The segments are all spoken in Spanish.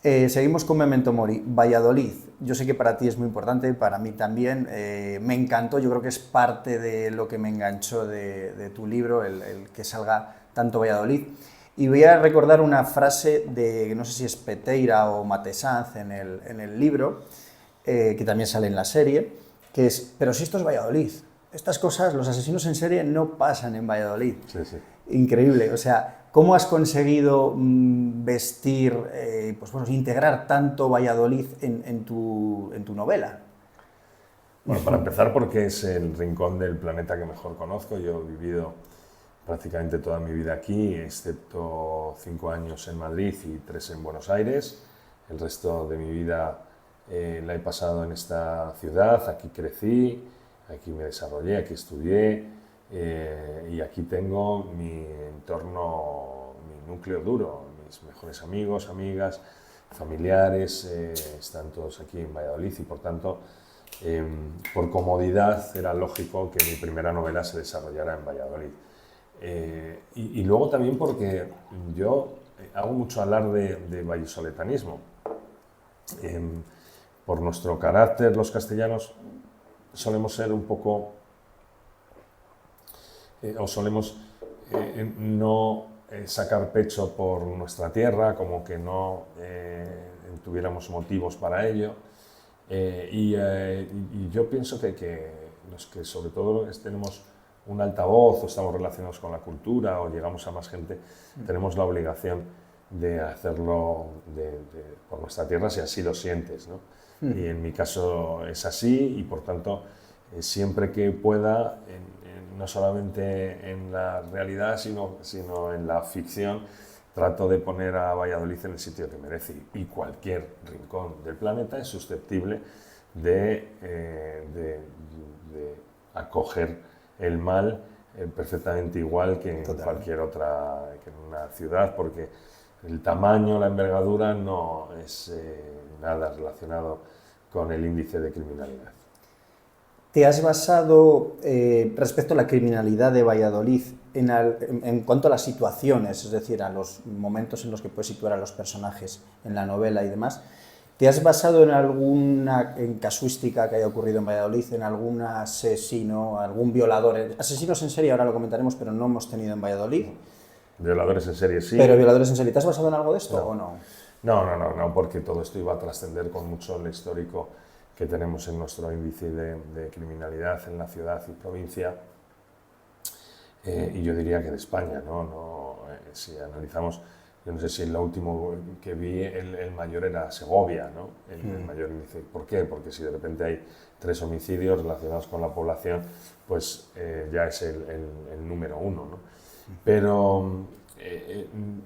Seguimos con Memento Mori. Valladolid. Yo sé que para ti es muy importante, para mí también. Me encantó, yo creo que es parte de lo que me enganchó de tu libro, el que salga tanto Valladolid. Y voy a recordar una frase de, no sé si es Peteira o Matesanz en el libro, que también sale en la serie, que es, pero si esto es Valladolid, estas cosas, los asesinos en serie no pasan en Valladolid. Sí, sí. Increíble, o sea, ¿cómo has conseguido vestir, pues bueno, integrar tanto Valladolid en tu novela? Bueno, para empezar, porque es el rincón del planeta que mejor conozco. Yo he vivido prácticamente toda mi vida aquí, excepto 5 años en Madrid y 3 en Buenos Aires. El resto de mi vida la he pasado en esta ciudad, aquí crecí, aquí me desarrollé, aquí estudié y aquí tengo mi entorno, mi núcleo duro, mis mejores amigos, amigas, familiares, están todos aquí en Valladolid y por tanto, por comodidad era lógico que mi primera novela se desarrollara en Valladolid. Y luego también porque yo hago mucho alarde de vallisoletanismo. Por nuestro carácter, los castellanos solemos ser un poco, o solemos no sacar pecho por nuestra tierra, como que no tuviéramos motivos para ello. Y yo pienso que los que sobre todo tenemos un altavoz o estamos relacionados con la cultura o llegamos a más gente, tenemos la obligación de hacerlo por nuestra tierra si así lo sientes, ¿no? Y en mi caso es así y por tanto siempre que pueda, no solamente en la realidad sino en la ficción, trato de poner a Valladolid en el sitio que merece y cualquier rincón del planeta es susceptible de acoger el mal perfectamente igual que en cualquier otra, que en una ciudad, porque el tamaño, la envergadura no es nada relacionado con el índice de criminalidad. ¿Te has basado, respecto a la criminalidad de Valladolid, en cuanto a las situaciones, es decir, a los momentos en los que puedes situar a los personajes en la novela y demás, ¿te has basado en alguna casuística que haya ocurrido en Valladolid, en algún asesino, algún violador? Asesinos en serie, ahora lo comentaremos, pero no hemos tenido en Valladolid. Violadores en serie sí. Pero violadores en serie, ¿te has basado en algo de esto No. o no? No, porque todo esto iba a trascender con mucho el histórico que tenemos en nuestro índice de criminalidad en la ciudad y provincia, y yo diría que de España, ¿no? Si analizamos, yo no sé si lo último que vi, el mayor era Segovia, ¿no? El mayor índice. ¿Por qué? Porque si de repente hay 3 homicidios relacionados con la población, pues ya es el número 1, ¿no? Pero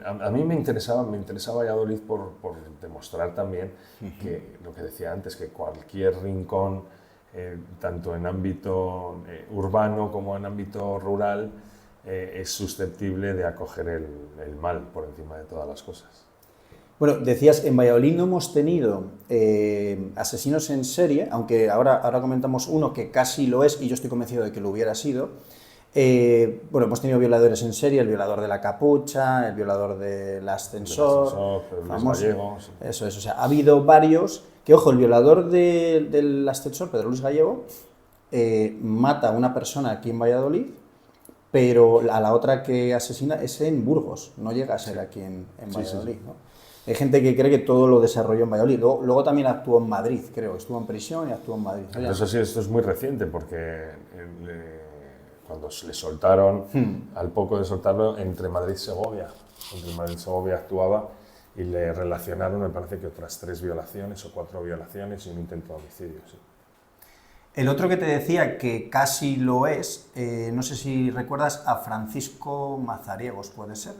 a mí me interesaba Valladolid por demostrar también que lo que decía antes, que cualquier rincón, tanto en ámbito urbano como en ámbito rural, es susceptible de acoger el mal por encima de todas las cosas. Bueno, decías, en Valladolid no hemos tenido asesinos en serie, aunque ahora comentamos uno que casi lo es y yo estoy convencido de que lo hubiera sido. Bueno, hemos tenido violadores en serie, el violador de la capucha, el violador del ascensor, Luis Gallego. Sí. Eso es, o sea, ha habido varios que, ojo, el violador del ascensor, Pedro Luis Gallego, mata a una persona aquí en Valladolid, pero a la otra que asesina es en Burgos, no llega a ser aquí en Valladolid, ¿no? Hay gente que cree que todo lo desarrolló en Valladolid. Luego también actuó en Madrid, creo. Estuvo en prisión y actuó en Madrid. Eso sí, esto es muy reciente porque cuando le soltaron, al poco de soltarlo, entre Madrid y Segovia actuaba y le relacionaron, me parece que otras 3 violaciones o 4 violaciones y un intento de homicidio. Sí. El otro que te decía que casi lo es, no sé si recuerdas a Francisco Mazariegos, ¿puede ser?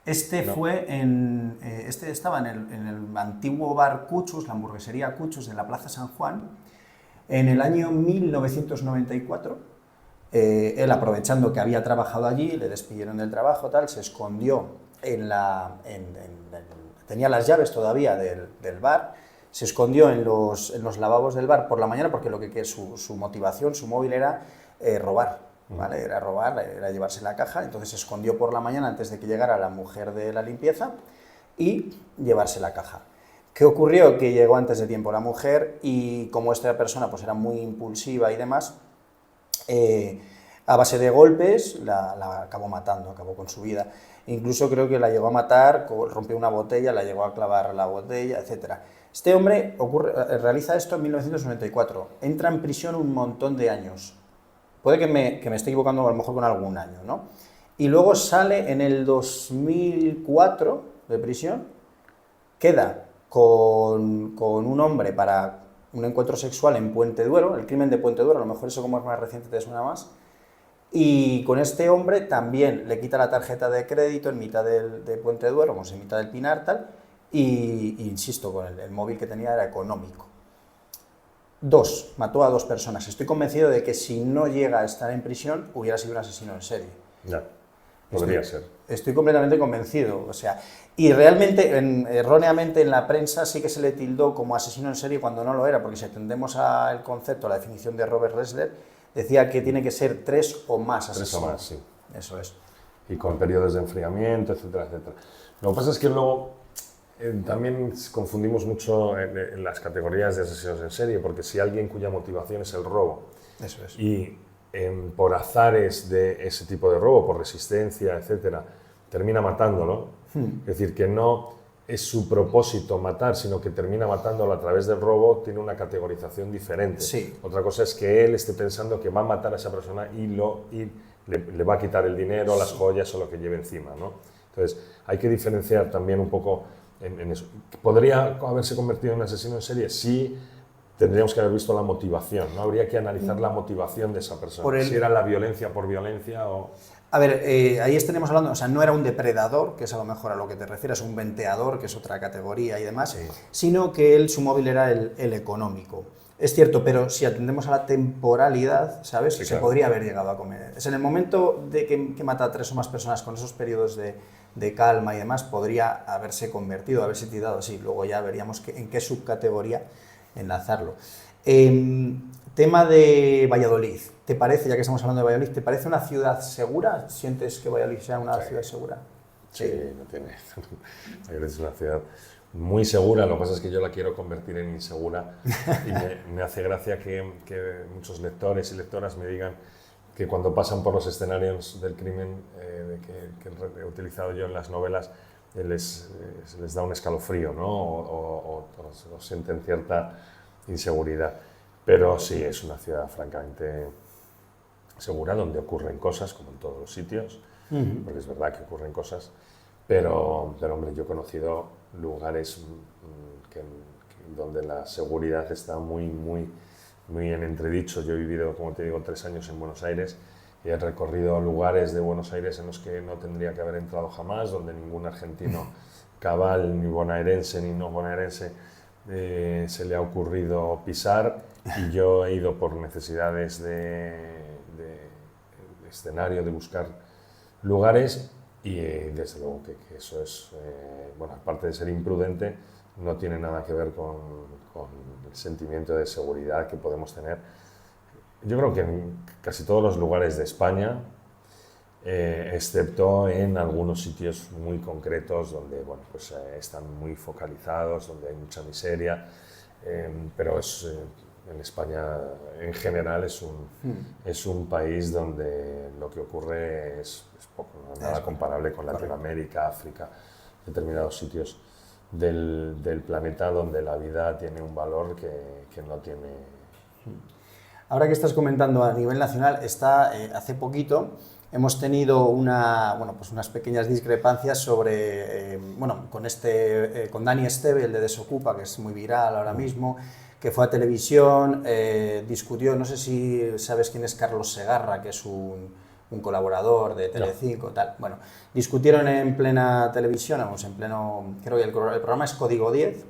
Este No. este estaba en el antiguo bar Cuchus, la hamburguesería Cuchus de la Plaza San Juan, en el año 1994. Él, aprovechando que había trabajado allí, le despidieron del trabajo, tal, se escondió tenía las llaves todavía del bar, se escondió en los lavabos del bar por la mañana porque su motivación, su móvil era robar. ¿Vale? Era robar, era llevarse la caja, entonces se escondió por la mañana antes de que llegara la mujer de la limpieza y llevarse la caja. ¿Qué ocurrió? Que llegó antes de tiempo la mujer y como esta persona pues era muy impulsiva y demás, a base de golpes la acabó matando, acabó con su vida. Incluso creo que la llegó a matar, rompió una botella, la llegó a clavar la botella, etc. Este hombre realiza esto en 1994, entra en prisión un montón de años. Puede que me esté equivocando a lo mejor con algún año, ¿no? Y luego sale en el 2004 de prisión, queda con un hombre para un encuentro sexual en Puente Duero, el crimen de Puente Duero, a lo mejor eso como es más reciente te suena más, y con este hombre también le quita la tarjeta de crédito en mitad de Puente Duero, como en mitad del Pinar, tal, y insisto, con el móvil que tenía era económico. Mató a 2 personas. Estoy convencido de que si no llega a estar en prisión, hubiera sido un asesino en serie. Ya, podría ser. Estoy completamente convencido. O sea, y realmente, erróneamente en la prensa sí que se le tildó como asesino en serie cuando no lo era, porque si atendemos al concepto, a la definición de Robert Ressler, decía que tiene que ser 3 o más asesinos. 3 o más, sí. Eso es. Y con periodos de enfriamiento, etcétera, etcétera. Lo que pasa es que luego también confundimos mucho en las categorías de asesinos en serie, porque si alguien cuya motivación es el robo, eso es. Y por azares de ese tipo de robo, por resistencia, etcétera, termina matándolo, es decir, que no es su propósito matar, sino que termina matándolo a través del robo, tiene una categorización diferente. Sí. Otra cosa es que él esté pensando que va a matar a esa persona y le va a quitar el dinero, las joyas o lo que lleve encima, ¿no? Entonces, hay que diferenciar también un poco en eso. ¿Podría haberse convertido en un asesino en serie? Sí, tendríamos que haber visto la motivación, ¿no? Habría que analizar la motivación de esa persona, si era la violencia por violencia o... A ver, ahí estaremos hablando, o sea, no era un depredador, que es a lo mejor a lo que te refieres, un venteador, que es otra categoría y demás, sí, sino que su móvil era el económico. Es cierto, pero si atendemos a la temporalidad, ¿sabes? Sí, se podría haber llegado a comer. Es en el momento de que mata a 3 o más personas con esos periodos de calma y demás, podría haberse convertido, haberse tirado así. Luego ya veríamos en qué subcategoría enlazarlo. Tema de Valladolid. ¿Te parece, ya que estamos hablando de Valladolid, ¿te parece una ciudad segura? ¿Sientes que Valladolid sea una ciudad segura? Sí, no tiene. Valladolid es una ciudad muy segura, lo que pasa es que yo la quiero convertir en insegura y me hace gracia que muchos lectores y lectoras me digan que cuando pasan por los escenarios del crimen que he utilizado yo en las novelas, les da un escalofrío, ¿no? o sienten cierta inseguridad. Pero sí, es una ciudad francamente segura, donde ocurren cosas, como en todos los sitios, porque es verdad que ocurren cosas, pero hombre, yo he conocido lugares donde la seguridad está muy en entredicho. Yo he vivido, como te digo, 3 años en Buenos Aires y he recorrido lugares de Buenos Aires en los que no tendría que haber entrado jamás, donde ningún argentino cabal, ni bonaerense, ni no bonaerense, se le ha ocurrido pisar, y yo he ido por necesidades de escenario, de buscar lugares, y desde luego que eso es, bueno, aparte de ser imprudente, no tiene nada que ver con el sentimiento de seguridad que podemos tener. Yo creo que en casi todos los lugares de España, excepto en algunos sitios muy concretos donde, bueno, pues, están muy focalizados, donde hay mucha miseria, pero en España en general es un país donde lo que ocurre es poco, nada comparable con Latinoamérica, África, determinados sitios del planeta donde la vida tiene un valor que no tiene. Ahora que estás comentando a nivel nacional, hace poquito hemos tenido unas pequeñas discrepancias sobre, con Dani Esteve, el de Desocupa, que es muy viral ahora mismo, que fue a televisión, discutió, no sé si sabes quién es Carlos Segarra, que es un colaborador de Telecinco, tal. Bueno, discutieron en plena televisión, creo que el programa es Código 10,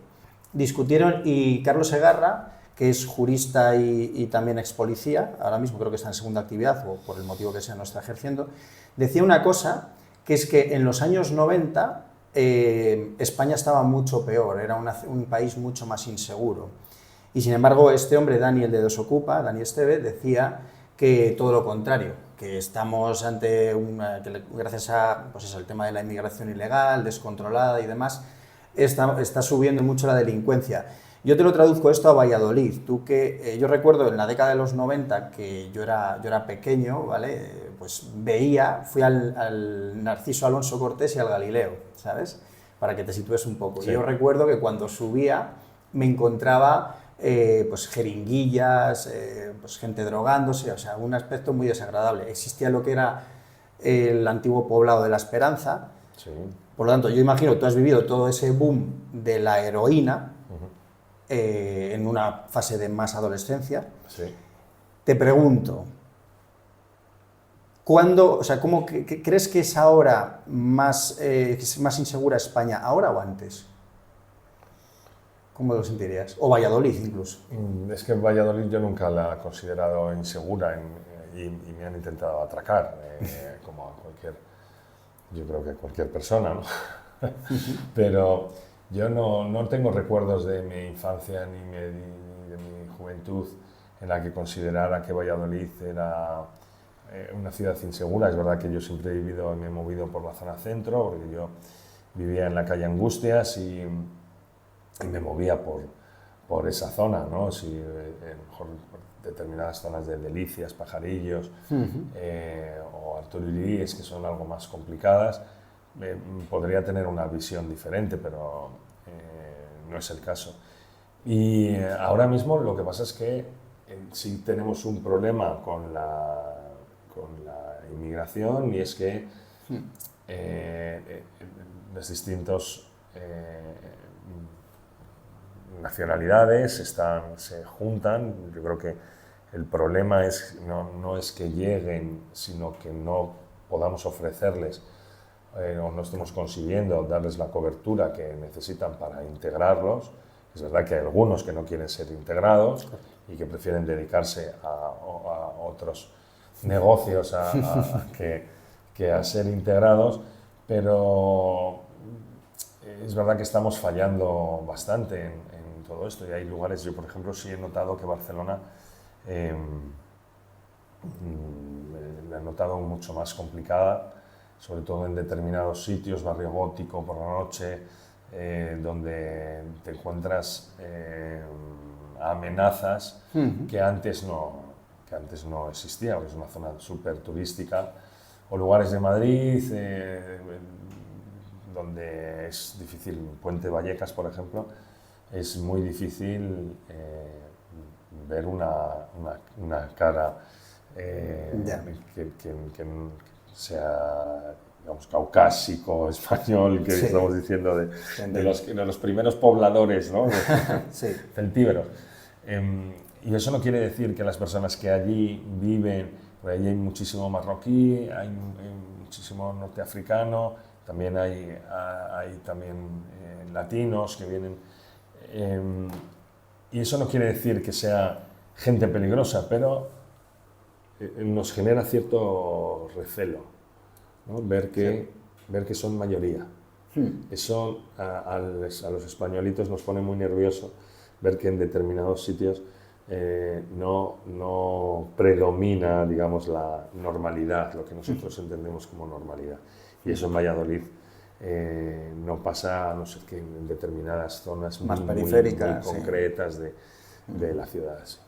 discutieron y Carlos Segarra, que es jurista y también ex policía, ahora mismo creo que está en segunda actividad, o por el motivo que sea no está ejerciendo, decía una cosa, que es que en los años 90 España estaba mucho peor, era un país mucho más inseguro. Y sin embargo, este hombre, Dani, el de Desocupa, Dani Esteve, decía que todo lo contrario, que estamos ante gracias a, pues eso, el tema de la inmigración ilegal, descontrolada y demás, está subiendo mucho la delincuencia. Yo te lo traduzco esto a Valladolid. Yo recuerdo en la década de los 90 que yo era pequeño, ¿vale? Pues fui al Narciso Alonso Cortés y al Galileo, ¿sabes? Para que te sitúes un poco. Sí. Yo recuerdo que cuando subía me encontraba pues jeringuillas, pues gente drogándose, o sea, un aspecto muy desagradable. Existía lo que era el antiguo poblado de La Esperanza. Sí. Por lo tanto, yo imagino que tú has vivido todo ese boom de la heroína en una fase de más adolescencia. Sí. Te pregunto, ¿cuándo, o sea, crees que es ahora es más insegura España, ahora o antes? ¿Cómo lo sentirías? O Valladolid incluso. Es que Valladolid yo nunca la he considerado insegura y me han intentado atracar, como a yo creo que cualquier persona, ¿no? Pero yo no tengo recuerdos de mi infancia ni de mi juventud en la que considerara que Valladolid era una ciudad insegura. Es verdad que yo siempre he vivido y me he movido por la zona centro, porque yo vivía en la calle Angustias y me movía por esa zona, ¿no? Si, mejor determinadas zonas de Delicias, Pajarillos o Arturo Illies, que son algo más complicadas, podría tener una visión diferente, pero no es el caso. Y ahora mismo lo que pasa es que sí tenemos un problema con la inmigración, y es que los distintos nacionalidades se juntan. Yo creo que el problema no es que lleguen, sino que no podamos ofrecerles o no estemos consiguiendo darles la cobertura que necesitan para integrarlos. Es verdad que hay algunos que no quieren ser integrados y que prefieren dedicarse a otros negocios que a ser integrados, pero es verdad que estamos fallando bastante en todo esto, y hay lugares. Yo, por ejemplo, sí he notado que Barcelona la he notado mucho más complicada, sobre todo en determinados sitios, barrio gótico por la noche, donde te encuentras amenazas que antes no existía, porque es una zona súper turística, o lugares de Madrid donde es difícil. Puente Vallecas, por ejemplo, es muy difícil ver una cara que sea, digamos, caucásico, español, que Sí. estamos diciendo de los primeros pobladores, ¿no? Sí. Celtíberos. Y eso no quiere decir que las personas que allí viven, porque allí hay muchísimo marroquí, hay muchísimo norteafricano, también hay también latinos que vienen. Y eso no quiere decir que sea gente peligrosa, pero nos genera cierto recelo, ¿no? Ver que son mayoría. Eso a los españolitos nos pone muy nervioso, ver que en determinados sitios no predomina, digamos, la normalidad, lo que nosotros entendemos como normalidad. Y eso en Valladolid no pasa, a no ser que en determinadas zonas más muy periféricas, concretas de la ciudad. Sí.